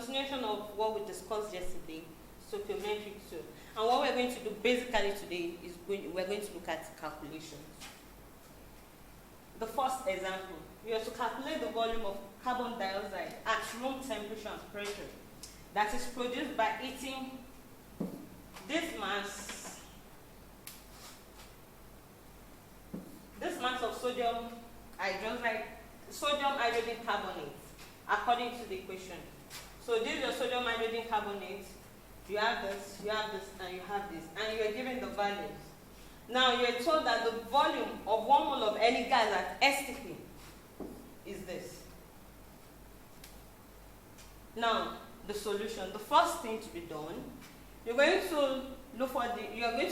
continuation of what we discussed yesterday, stoichiometry 2. And what we're going to do basically today is we're going to look at calculations. The first example, we have to calculate the volume of carbon dioxide at room temperature and pressure that is produced by heating this mass of sodium hydrogen carbonate according to the equation. So this is your sodium hydrogen carbonate. You have this, and you have this, and you are given the values. Now you are told that the volume of 1 mole of any gas at STP is this. Now the solution. The first thing to be done, you're going to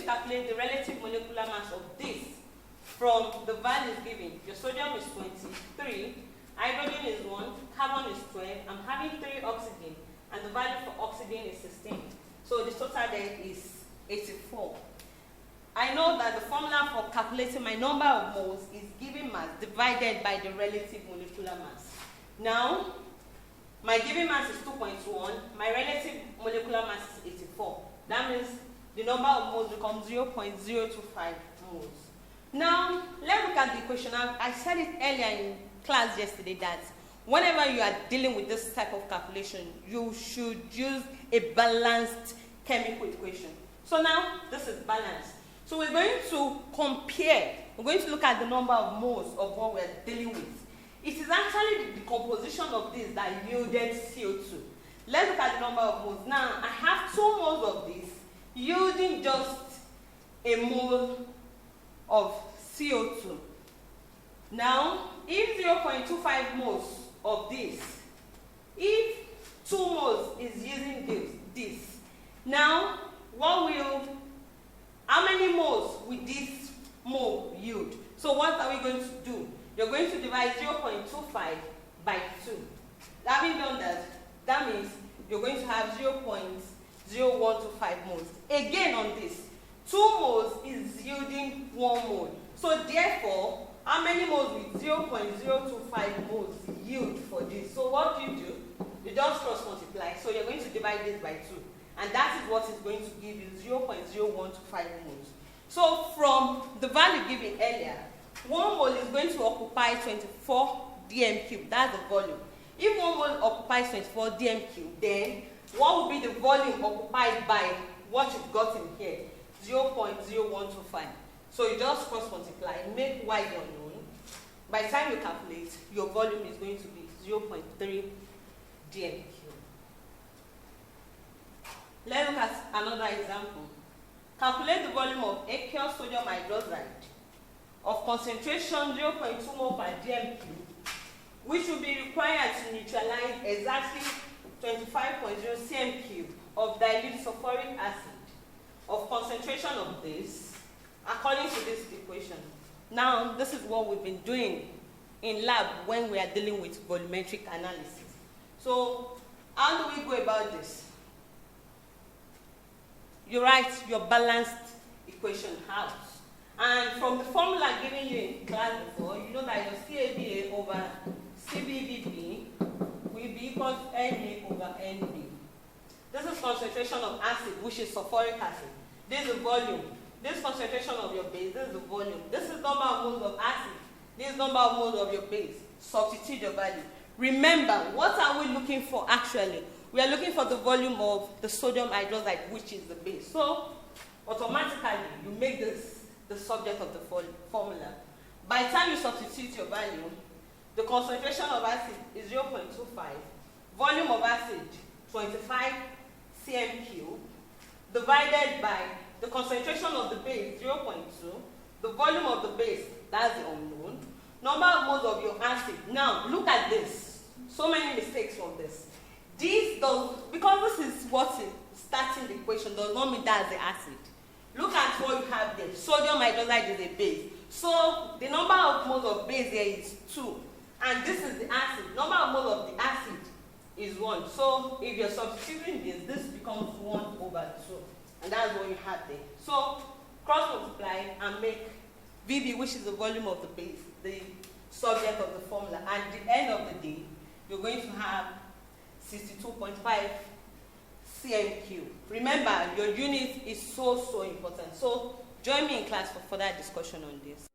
calculate the relative molecular mass of this from the values given. Your sodium is 23, hydrogen is 1, carbon is 12. I'm having 3 oxygen, and the value for oxygen is 16. So the total there is 84. I know that the formula for calculating my number of moles is given mass divided by the relative molecular mass. Now, my given mass is 2.1, my relative molecular mass is 84. That means the number of moles becomes 0.025 moles. Now, let's look at the equation. I said it earlier in class yesterday that whenever you are dealing with this type of calculation, you should use a balanced chemical equation. So now, this is balanced. So we're going to compare, we're going to look at the number of moles of what we're dealing with. It is actually the composition of this that yielded CO2. Let's look at the number of moles. Now, I have 2 moles of this, yielding just a mole of CO2. Now, if 0.25 moles of this, if 2 moles is using this, now, how many moles will this mole yield? So what are we going to do? You're going to divide 0.25 by 2. Having done that, that means you're going to have 0.0125 moles. Again on this, 2 moles is yielding 1 mole. So therefore, how many moles will 0.025 moles yield for this? So what do? You just cross multiply. So you're going to divide this by 2. And that is what is going to give you 0.0125 moles. So from the value given earlier, 1 mole is going to occupy 24 dm cubed. That's the volume. If 1 mole occupies 24 dm cubed, then what will be the volume occupied by what you've got in here? 0.0125. So you just cross multiply, make y the unknown. By the time you calculate, your volume is going to be 0.3 dm cubed. Let's look at another example. Calculate the volume of aqueous sodium hydroxide of concentration 0.2 mole per dm cube, which will be required to neutralize exactly 25.0 cm cube of dilute sulfuric acid of concentration of this, according to this equation. Now, this is what we've been doing in lab when we are dealing with volumetric analysis. So, how do we go about this? You write your balanced equation out. And from the formula given you in class before, you know that your CABA over CBVP will be equal to NA over NB. This is concentration of acid, which is sulfuric acid. This is the volume. This is concentration of your base. This is the volume. This is number of moles of acid. This is number of moles of your base. Substitute your value. Remember, what are we looking for actually? We are looking for the volume of the sodium hydroxide, which is the base. So, automatically, you make this the subject of the formula. By the time you substitute your value, the concentration of acid is 0.25, volume of acid 25 cm cube, divided by the concentration of the base 0.2, the volume of the base, that's the unknown, number of moles of your acid. Now, look at this. So many mistakes from this. Because this is what is starting the equation, does not mean that's the acid. Look at what you have there. Sodium hydroxide is a base. So the number of moles of base there is 2. And this is the acid. Number of moles of the acid is 1. So if you're substituting this becomes 1 over 2. And that's what you have there. So cross multiply and make VB, which is the volume of the base, the subject of the formula. And at the end of the day, you're going to have 62.5 cm3. Remember, your unit is so important. So join me in class for further discussion on this.